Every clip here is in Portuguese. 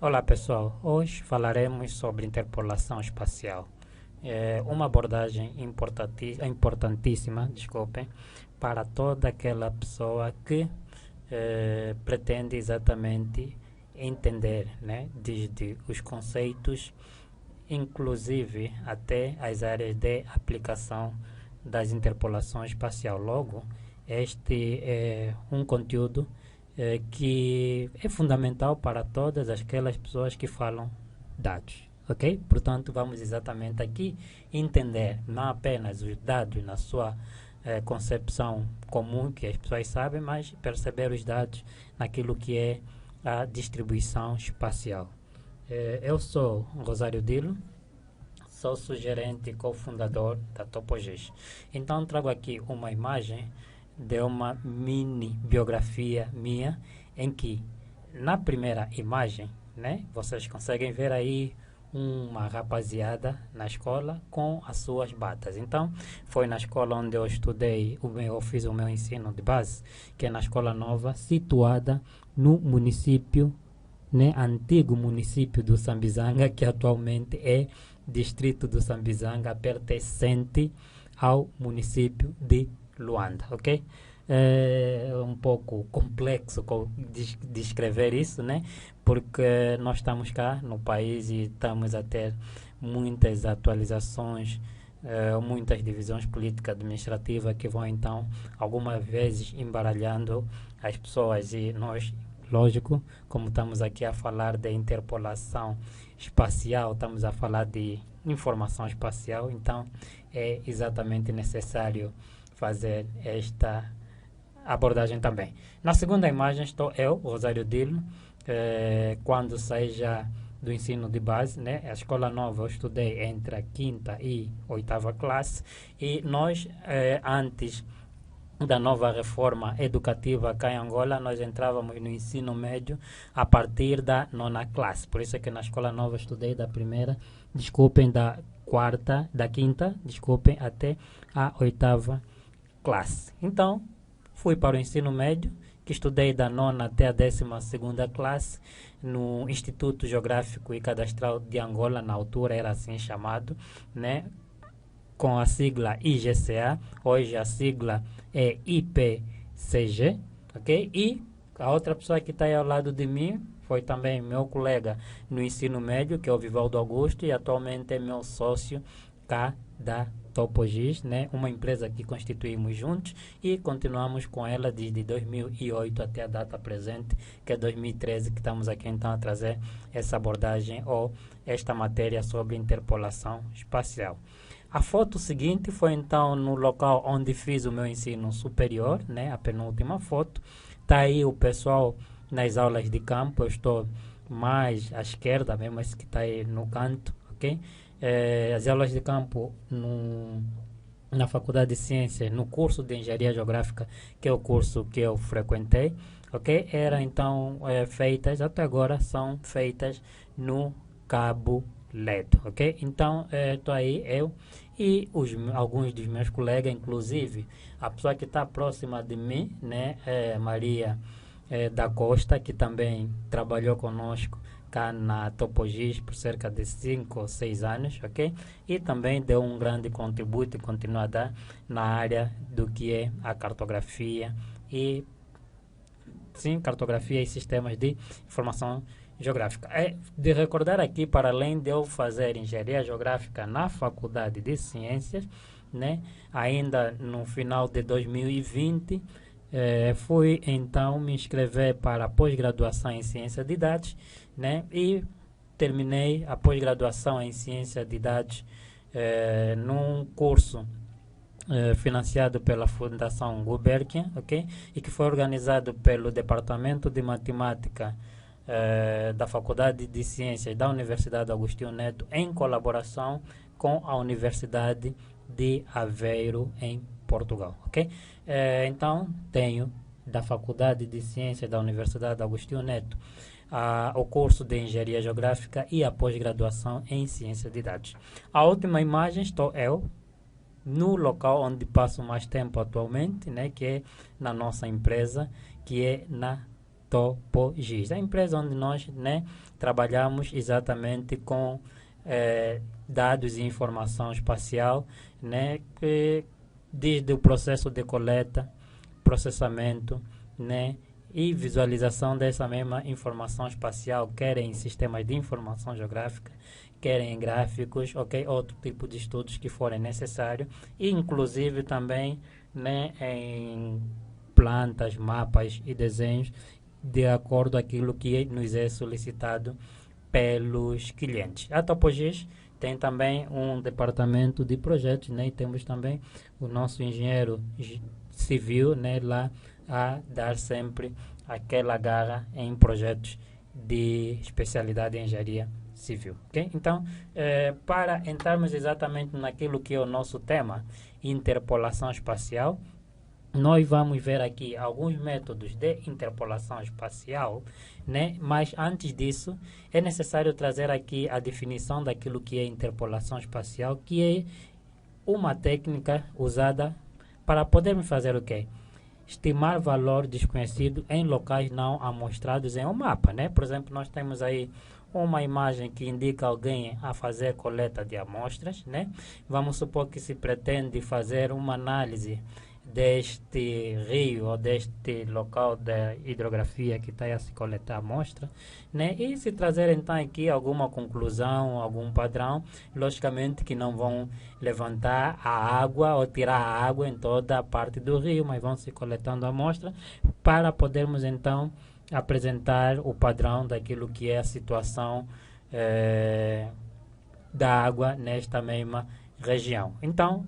Olá pessoal, hoje falaremos sobre interpolação espacial. É uma abordagem importantíssima, desculpem, para toda aquela pessoa que pretende exatamente entender, né, desde os conceitos, inclusive até as áreas de aplicação das interpolações espacial. Logo, este é um conteúdo que é fundamental para todas aquelas pessoas que falam dados, ok? Portanto, vamos exatamente aqui entender não apenas os dados na sua concepção comum que as pessoas sabem, mas perceber os dados naquilo que é a distribuição espacial. Eu sou Rosário Dilo, sou gerente e cofundador da TopoGIS. Então trago aqui uma imagem de uma mini biografia minha, em que na primeira imagem, né, vocês conseguem ver aí uma rapaziada na escola com as suas batas. Então, foi na escola onde eu estudei, eu fiz o meu ensino de base, que é na Escola Nova, situada no município, né, antigo município do Sambizanga, que atualmente é distrito do Sambizanga, pertencente ao município de Luanda, ok? É um pouco complexo descrever isso, né? Porque nós estamos cá no país e estamos a ter muitas atualizações, muitas divisões políticas administrativas que vão então algumas vezes embaralhando as pessoas e nós, lógico, como estamos aqui a falar de interpolação espacial, estamos a falar de informação espacial, então é exatamente necessário fazer esta abordagem também. Na segunda imagem estou eu, Rosário Dilo, quando saí já do ensino de base, né? A escola nova eu estudei entre a quinta e oitava classe e nós, antes da nova reforma educativa cá em Angola, nós entrávamos no ensino médio a partir da nona classe. Por isso é que na escola nova eu estudei da primeira, desculpem, da quarta, da quinta, desculpem, até a oitava classe. Então, fui para o ensino médio, que estudei da nona até a 12ª classe, no Instituto Geográfico e Cadastral de Angola, na altura era assim chamado, né? Com a sigla IGCA, hoje a sigla é IPCG, ok? E a outra pessoa que está aí ao lado de mim foi também meu colega no ensino médio, que é o Vivaldo Augusto, e atualmente é meu sócio cá da TopoGIS, né? Uma empresa que constituímos juntos e continuamos com ela desde 2008 até a data presente, que é 2013, que estamos aqui então a trazer essa abordagem ou esta matéria sobre interpolação espacial. A foto seguinte foi então no local onde fiz o meu ensino superior, né? A penúltima foto. Está aí o pessoal nas aulas de campo, eu estou mais à esquerda, mesmo esse que está aí no canto, ok? As aulas de campo na Faculdade de Ciências, no curso de Engenharia Geográfica, que é o curso que eu frequentei, ok? Eram então feitas, até agora são feitas no Cabo Ledo, ok? Então, estou aí eu e alguns dos meus colegas, inclusive a pessoa que está próxima de mim, né, Maria da Costa, que também trabalhou conosco cá na TopoGIS por cerca de 5 ou 6 anos, ok? E também deu um grande contributo e continua a dar na área do que é a cartografia e sim, cartografia e sistemas de informação geográfica. É de recordar aqui, para além de eu fazer engenharia geográfica na Faculdade de Ciências, né, ainda no final de 2020, fui então me inscrever para a pós-graduação em ciência de dados, né, e terminei a pós-graduação em ciência de dados num curso financiado pela Fundação Gulbenkian, ok? E que foi organizado pelo Departamento de Matemática da Faculdade de Ciências da Universidade Agostinho Neto, em colaboração com a Universidade de Aveiro, em Portugal, ok? Então, tenho da Faculdade de Ciências da Universidade Agostinho Neto o curso de Engenharia Geográfica e a pós-graduação em Ciência de Dados. A última imagem estou eu, no local onde passo mais tempo atualmente, né, que é na nossa empresa, que é na TopoGIS. É a empresa onde nós, né, trabalhamos exatamente com dados e informação espacial, né, desde o processo de coleta, processamento, né, e visualização dessa mesma informação espacial, quer em sistemas de informação geográfica, quer em gráficos, ok, outro tipo de estudos que forem necessários, e inclusive também, né, em plantas, mapas e desenhos, de acordo com aquilo que nos é solicitado pelos clientes. A TopoGIS tem também um departamento de projetos, né, e temos também o nosso engenheiro civil, né, lá a dar sempre aquela garra em projetos de especialidade em engenharia civil. Okay? Então, para entrarmos exatamente naquilo que é o nosso tema, interpolação espacial, nós vamos ver aqui alguns métodos de interpolação espacial, né? Mas antes disso, é necessário trazer aqui a definição daquilo que é interpolação espacial, que é uma técnica usada para podermos fazer o quê? Estimar valor desconhecido em locais não amostrados em um mapa, né? Por exemplo, nós temos aí uma imagem que indica alguém a fazer coleta de amostras, né? Vamos supor que se pretende fazer uma análise deste rio ou deste local da hidrografia que está a se coletar a amostra, né? E se trazer então aqui alguma conclusão, algum padrão, logicamente que não vão levantar a água ou tirar a água em toda a parte do rio, mas vão se coletando a amostra para podermos então apresentar o padrão daquilo que é a situação da água nesta mesma região. Então,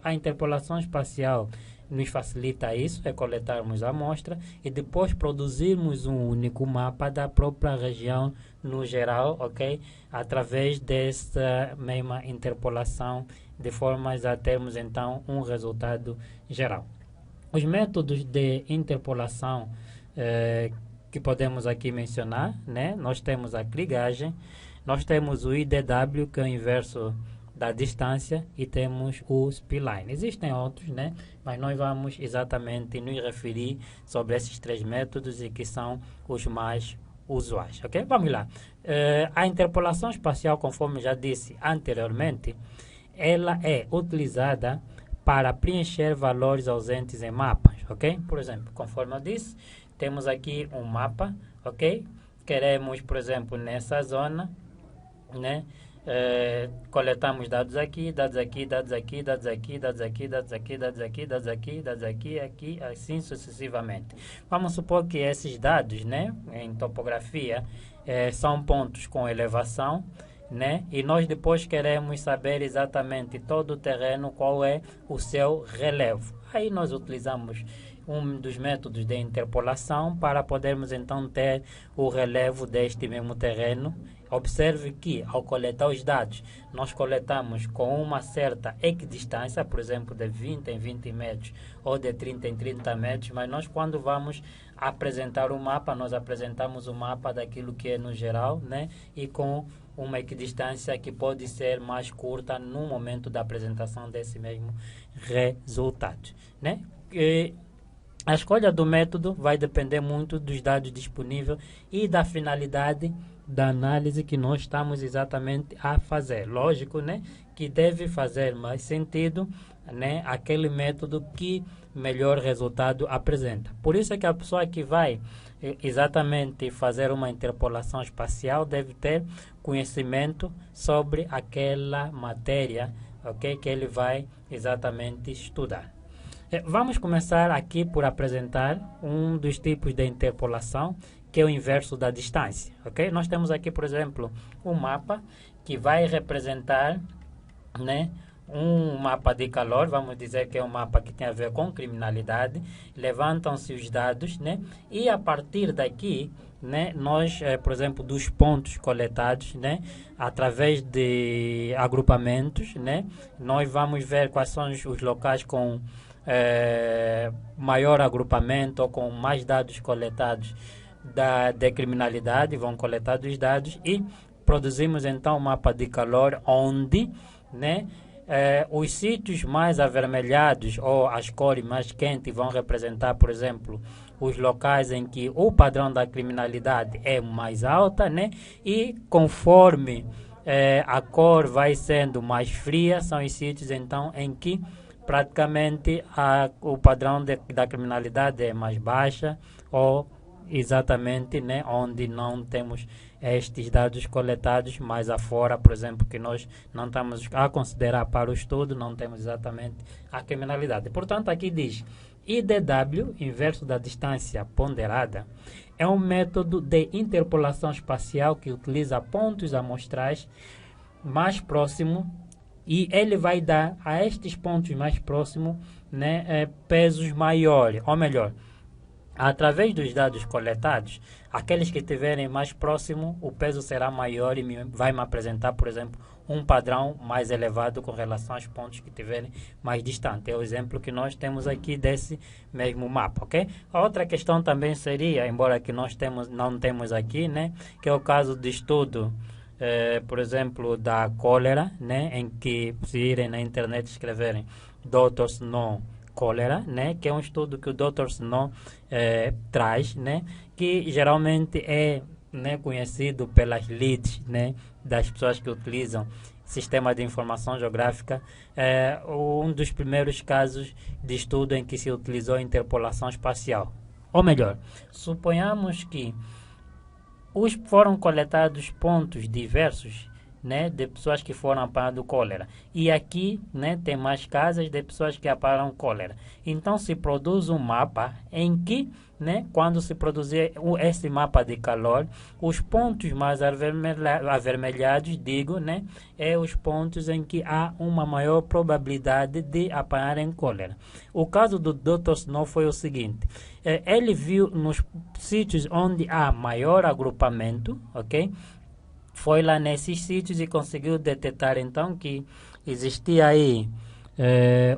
a interpolação espacial nos facilita isso, é coletarmos a amostra e depois produzirmos um único mapa da própria região no geral, ok? Através dessa mesma interpolação, de formas a termos então um resultado geral. Os métodos de interpolação que podemos aqui mencionar, né? Nós temos a cligagem, nós temos o IDW, que é o inverso da distância, e temos o spline. Existem outros, né? Mas nós vamos exatamente nos referir sobre esses três métodos e que são os mais usuais, ok? Vamos lá. A interpolação espacial, conforme já disse anteriormente, ela é utilizada para preencher valores ausentes em mapas, ok? Por exemplo, conforme eu disse, temos aqui um mapa, ok? Queremos, por exemplo, nessa zona, né? Coletamos dados aqui, dados aqui, dados aqui, dados aqui, dados aqui, dados aqui, dados aqui, dados aqui, dados aqui, aqui, assim sucessivamente. Vamos supor que esses dados, né, em topografia, são pontos com elevação, né, e nós depois queremos saber exatamente todo o terreno, qual é o seu relevo. Aí nós utilizamos um dos métodos de interpolação para podermos então ter o relevo deste mesmo terreno. Observe que ao coletar os dados, nós coletamos com uma certa equidistância, por exemplo, de 20 em 20 metros ou de 30 em 30 metros, mas nós quando vamos apresentar o mapa, nós apresentamos o mapa daquilo que é no geral, né? E com uma equidistância que pode ser mais curta no momento da apresentação desse mesmo resultado, né? A escolha do método vai depender muito dos dados disponíveis e da finalidade da análise que nós estamos exatamente a fazer. Lógico, né, que deve fazer mais sentido, né, aquele método que melhor resultado apresenta. Por isso é que a pessoa que vai exatamente fazer uma interpolação espacial deve ter conhecimento sobre aquela matéria, ok, que ele vai exatamente estudar. Vamos começar aqui por apresentar um dos tipos de interpolação, que é o inverso da distância, ok? Nós temos aqui, por exemplo, um mapa que vai representar, né, um mapa de calor, vamos dizer que é um mapa que tem a ver com criminalidade. Levantam-se os dados, né, e a partir daqui, né, nós, por exemplo, dos pontos coletados, né, através de agrupamentos, né, nós vamos ver quais são os locais com maior agrupamento ou com mais dados coletados de criminalidade. Vão coletar os dados e produzimos então um mapa de calor onde, né, os sítios mais avermelhados ou as cores mais quentes vão representar, por exemplo, os locais em que o padrão da criminalidade é mais alta, né? E conforme a cor vai sendo mais fria, são os sítios então em que praticamente o padrão da criminalidade é mais baixa, ou exatamente, né, onde não temos estes dados coletados mais afora, por exemplo, que nós não estamos a considerar para o estudo, não temos exatamente a criminalidade. Portanto, aqui diz IDW, inverso da distância ponderada, é um método de interpolação espacial que utiliza pontos amostrais mais próximos, e ele vai dar a estes pontos mais próximos, né, pesos maiores, ou melhor, através dos dados coletados, aqueles que estiverem mais próximos, o peso será maior e vai me apresentar, por exemplo, um padrão mais elevado com relação aos pontos que estiverem mais distantes. É o exemplo que nós temos aqui desse mesmo mapa, ok? A outra questão também seria, embora que não temos aqui, né, que é o caso de estudo, por exemplo, da cólera, né, em que se irem na internet escreverem Dr. Snow cólera, né, que é um estudo que o Dr. Snow traz, né, que geralmente é, né, conhecido pelas leads, né, das pessoas que utilizam sistema de informação geográfica, um dos primeiros casos de estudo em que se utilizou interpolação espacial. Ou melhor, suponhamos que foram coletados pontos diversos, né, de pessoas que foram apanhando cólera. E aqui, né, tem mais casos de pessoas que apanharam cólera. Então se produz um mapa em que, né, quando se produzir esse mapa de calor, os pontos mais avermelhados, digo, né, os pontos em que há uma maior probabilidade de apanharem cólera. O caso do Dr. Snow foi o seguinte: ele viu nos sítios onde há maior agrupamento, ok? Foi lá nesses sítios e conseguiu detectar então que existia aí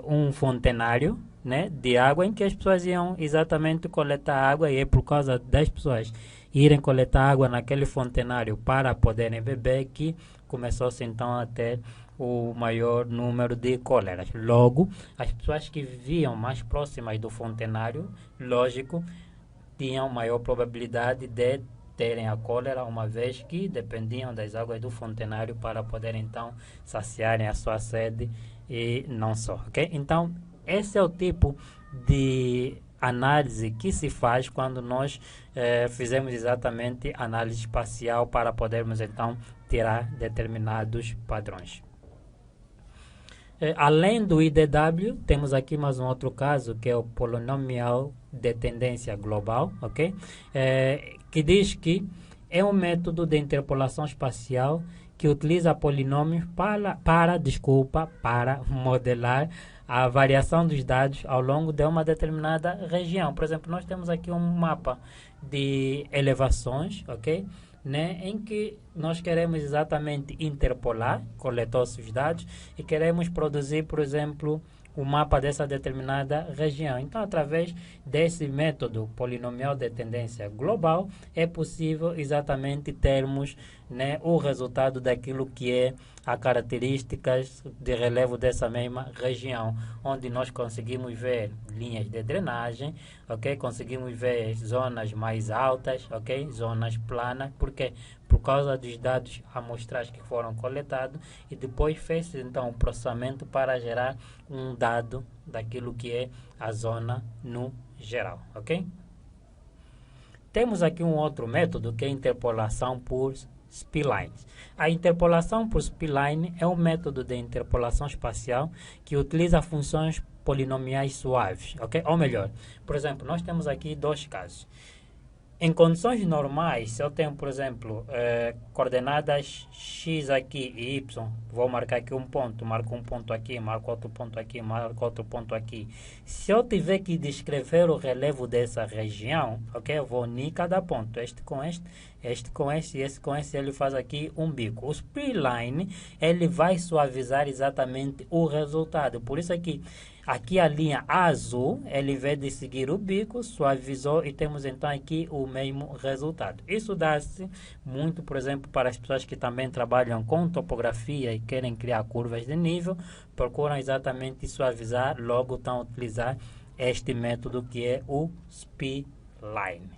um fontenário, né, de água, em que as pessoas iam exatamente coletar água, e é por causa das pessoas irem coletar água naquele fontenário para poderem beber que começou-se então a ter o maior número de cóleras. Logo, as pessoas que viviam mais próximas do fontenário, lógico, tinham maior probabilidade de terem a cólera, uma vez que dependiam das águas do fontenário para poder então saciarem a sua sede e não só, ok? Então, esse é o tipo de análise que se faz quando nós fizemos exatamente análise espacial para podermos então tirar determinados padrões. Além do IDW, temos aqui mais um outro caso, que é o polinomial de tendência global, ok? Que diz que é um método de interpolação espacial que utiliza polinômios para modelar a variação dos dados ao longo de uma determinada região. Por exemplo, nós temos aqui um mapa de elevações, ok? Né, em que nós queremos exatamente interpolar, coletou-se os dados e queremos produzir, por exemplo, o mapa dessa determinada região. Então, através desse método polinomial de tendência global, é possível exatamente termos, né, o resultado daquilo que é as características de relevo dessa mesma região, onde nós conseguimos ver linhas de drenagem, ok? Conseguimos ver zonas mais altas, ok? Zonas planas, porque por causa dos dados amostrais que foram coletados, e depois fez então o processamento para gerar um dado daquilo que é a zona no geral, ok? Temos aqui um outro método que é a interpolação por splines. A interpolação por spline é um método de interpolação espacial que utiliza funções polinomiais suaves, ok? Ou melhor, por exemplo, nós temos aqui dois casos. Em condições normais, se eu tenho, por exemplo, coordenadas x aqui e y, vou marcar aqui um ponto, marco um ponto aqui, marco outro ponto aqui, marco outro ponto aqui. Se eu tiver que descrever o relevo dessa região, ok, eu vou unir cada ponto, este com este, este com este e esse com este, ele faz aqui um bico. O spline, ele vai suavizar exatamente o resultado. Por isso aqui a linha azul, ele em vez de seguir o bico, suavizou e temos então aqui o mesmo resultado. Isso dá-se muito, por exemplo, para as pessoas que também trabalham com topografia e querem criar curvas de nível, procuram exatamente suavizar, logo estão a utilizar este método que é o spline, line.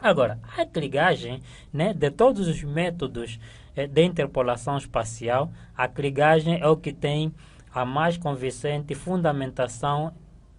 Agora, a clivagem, né, de todos os métodos de interpolação espacial, a clivagem é o que tem a mais convincente fundamentação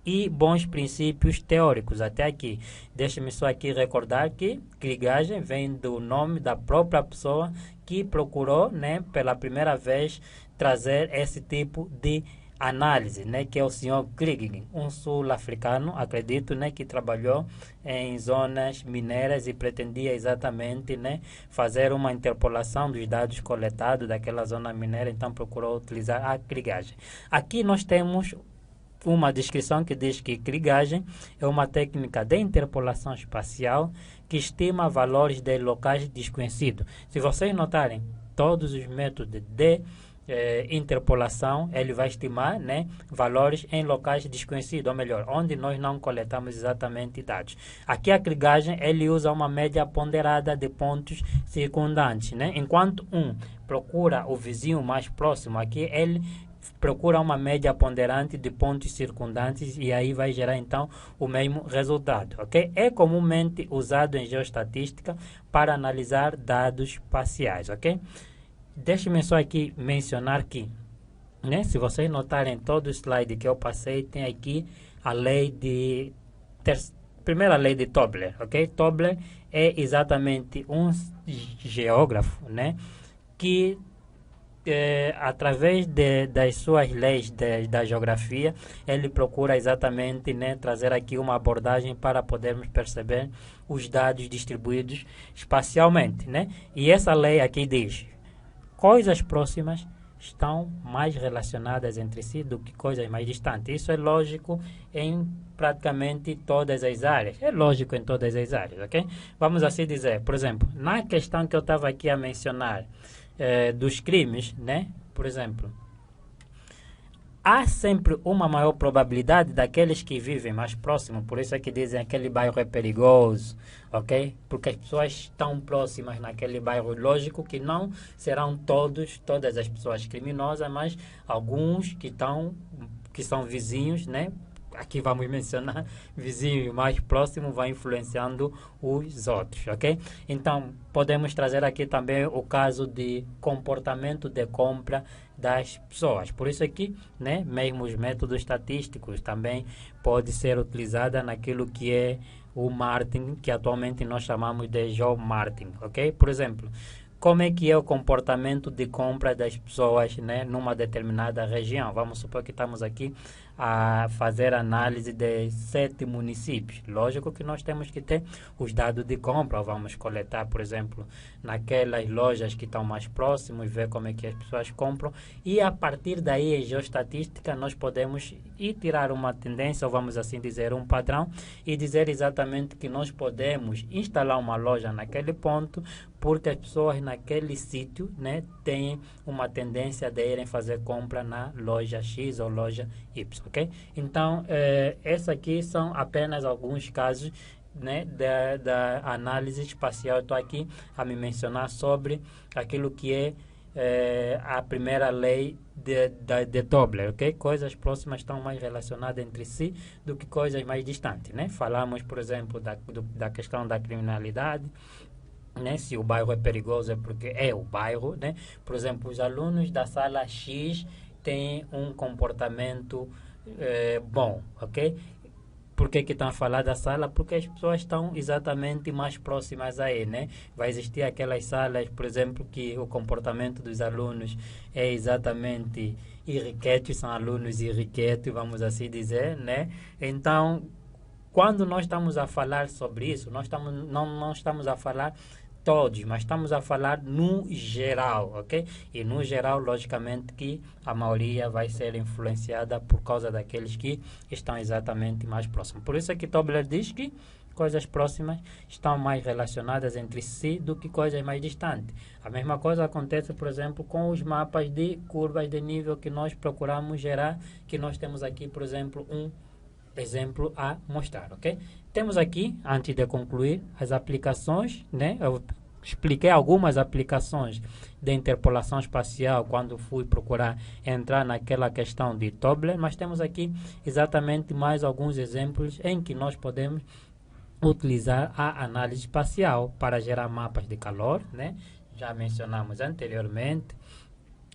e bons princípios teóricos. Até aqui, deixe-me só aqui recordar que clivagem vem do nome da própria pessoa que procurou, né, pela primeira vez trazer esse tipo de análise, né, que é o senhor Kriging, um sul-africano, acredito, né, que trabalhou em zonas mineiras e pretendia exatamente, né, fazer uma interpolação dos dados coletados daquela zona mineira, então procurou utilizar a clivagem. Aqui nós temos uma descrição que diz que clivagem é uma técnica de interpolação espacial que estima valores de locais desconhecidos. Se vocês notarem, todos os métodos de interpolação, ele vai estimar, né, valores em locais desconhecidos, ou melhor, onde nós não coletamos exatamente dados. Aqui a clivagem, ele usa uma média ponderada de pontos circundantes, né? Enquanto procura o vizinho mais próximo, aqui ele procura uma média ponderante de pontos circundantes e aí vai gerar então o mesmo resultado, ok? É comumente usado em geoestatística para analisar dados espaciais, ok? Deixe-me só aqui mencionar que, né, se vocês notarem todo o slide que eu passei, tem aqui a lei de... primeira lei de Tobler, ok? Tobler é exatamente um geógrafo, né, que através das suas leis da geografia, ele procura exatamente, né, trazer aqui uma abordagem para podermos perceber os dados distribuídos espacialmente, né? E essa lei aqui diz: coisas próximas estão mais relacionadas entre si do que coisas mais distantes. Isso é lógico em praticamente todas as áreas. É lógico em todas as áreas, ok? Vamos assim dizer, por exemplo, na questão que eu estava aqui a mencionar, dos crimes, né? Por exemplo, há sempre uma maior probabilidade daqueles que vivem mais próximo, por isso é que dizem aquele bairro é perigoso, ok? Porque as pessoas estão próximas naquele bairro, lógico que não serão todas as pessoas criminosas, mas alguns que são vizinhos, né? Aqui vamos mencionar vizinho mais próximo vai influenciando os outros, ok? Então, podemos trazer aqui também o caso de comportamento de compra das pessoas. Por isso aqui, né, mesmo os métodos estatísticos também pode ser utilizada naquilo que é o marketing, que atualmente nós chamamos de geomarketing, ok? Por exemplo, como é que é o comportamento de compra das pessoas, né, numa determinada região? Vamos supor que estamos aqui a fazer análise de 7 municípios. Lógico que nós temos que ter os dados de compra. Vamos coletar, por exemplo, naquelas lojas que estão mais próximas, ver como é que as pessoas compram. E a partir daí, em geoestatística, nós podemos ir tirar uma tendência, ou vamos assim dizer, um padrão, e dizer exatamente que nós podemos instalar uma loja naquele ponto, porque as pessoas naquele sítio, né, têm uma tendência de irem fazer compra na loja X ou loja Y, ok? Então, esses aqui são apenas alguns casos, né, da análise espacial. Estou aqui a me mencionar sobre aquilo que é a primeira lei de Tobler, ok? Coisas próximas estão mais relacionadas entre si do que coisas mais distantes, né? Falamos, por exemplo, da questão da criminalidade, né? Se o bairro é perigoso é porque é o bairro, né? Por exemplo, os alunos da sala X têm um comportamento bom, ok? Por que estão a falar da sala? Porque as pessoas estão exatamente mais próximas a ele, né? Vai existir aquelas salas, por exemplo, que o comportamento dos alunos é exatamente irrequieto, são alunos irrequietos, vamos assim dizer, né? Então, quando nós estamos a falar sobre isso, não estamos a falar todos, mas estamos a falar no geral, ok? E no geral, logicamente que a maioria vai ser influenciada por causa daqueles que estão exatamente mais próximos. Por isso é que Tobler diz que coisas próximas estão mais relacionadas entre si do que coisas mais distantes. A mesma coisa acontece, por exemplo, com os mapas de curvas de nível que nós procuramos gerar, que nós temos aqui, por exemplo, um exemplo a mostrar, ok? Temos aqui, antes de concluir, as aplicações, né? Eu expliquei algumas aplicações de interpolação espacial quando fui procurar entrar naquela questão de Tobler, mas temos aqui exatamente mais alguns exemplos em que nós podemos utilizar a análise espacial para gerar mapas de calor, né? Já mencionamos anteriormente,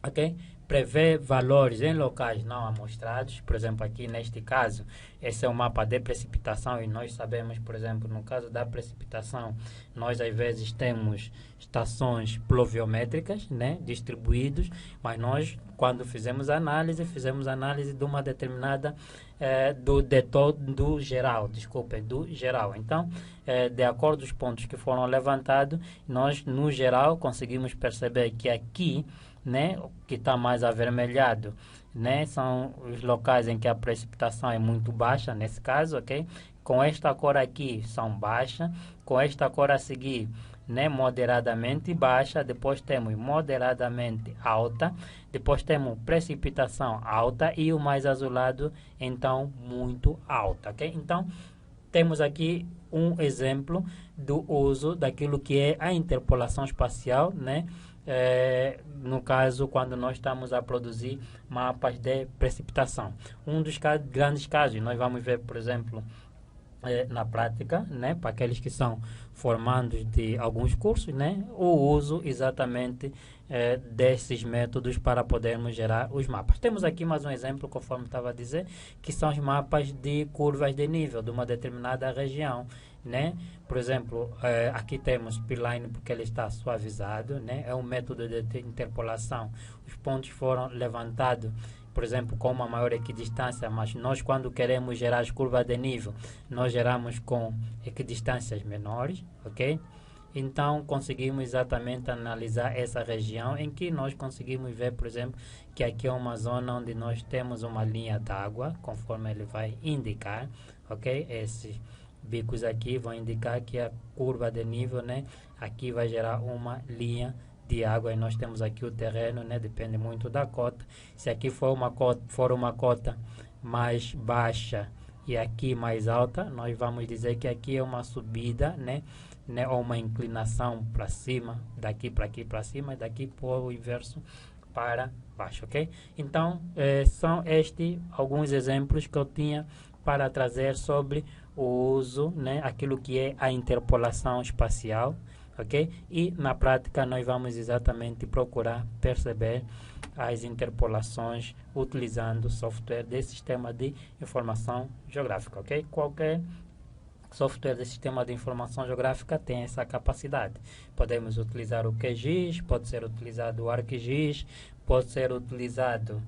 ok? Prevê valores em locais não amostrados, por exemplo, aqui neste caso, esse é o mapa de precipitação e nós sabemos, por exemplo, no caso da precipitação, nós às vezes temos estações pluviométricas, né, distribuídos, mas nós, quando fizemos análise de uma determinada, do geral. Então, de acordo com os pontos que foram levantados, nós, no geral, conseguimos perceber que aqui, né, que está mais avermelhado, né, são os locais em que a precipitação é muito baixa, nesse caso, ok? Com esta cor aqui são baixa, com esta cor a seguir, né, moderadamente baixa, depois temos moderadamente alta, depois temos precipitação alta e o mais azulado, então, muito alta, ok? Então, temos aqui um exemplo do uso daquilo que é a interpolação espacial, né? No caso, quando nós estamos a produzir mapas de precipitação. Um dos grandes casos, nós vamos ver, por exemplo, na prática, né, para aqueles que são formandos de alguns cursos, né, o uso exatamente desses métodos para podermos gerar os mapas. Temos aqui mais um exemplo, conforme estava a dizer, que são os mapas de curvas de nível de uma determinada região, né? Por exemplo, aqui temos P-line porque ele está suavizado, né? É um método de interpolação. Os pontos foram levantados, por exemplo, com uma maior equidistância, mas nós, quando queremos gerar as curvas de nível, nós geramos com equidistâncias menores, ok? Então, conseguimos exatamente analisar essa região em que nós conseguimos ver, por exemplo, que aqui é uma zona onde nós temos uma linha d'água, conforme ele vai indicar, ok? Esses bicos aqui vão indicar que a curva de nível, né, aqui vai gerar uma linha de água e nós temos aqui o terreno, né, depende muito da cota. Se aqui for uma cota mais baixa e aqui mais alta, nós vamos dizer que aqui é uma subida, né, ou uma inclinação para cima, daqui para aqui para cima e daqui para o inverso para baixo, ok? Então, são estes alguns exemplos que eu tinha para trazer sobre o uso, né, aquilo que é a interpolação espacial, ok? E na prática nós vamos exatamente procurar perceber as interpolações utilizando software de sistema de informação geográfica, ok? Qualquer software de sistema de informação geográfica tem essa capacidade. Podemos utilizar o QGIS, pode ser utilizado o ArcGIS, pode ser utilizado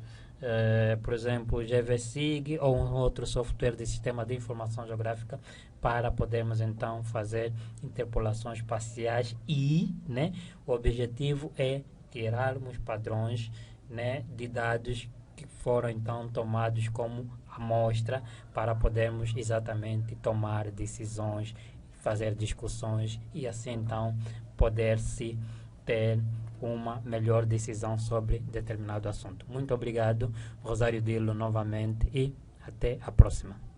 por exemplo, o GVSIG ou um outro software de sistema de informação geográfica para podermos então fazer interpolações espaciais e, né, o objetivo é tirarmos padrões, né, de dados que foram então tomados como amostra para podermos exatamente tomar decisões, fazer discussões e assim então poder-se ter uma melhor decisão sobre determinado assunto. Muito obrigado, Rosário Dilo, novamente, e até a próxima.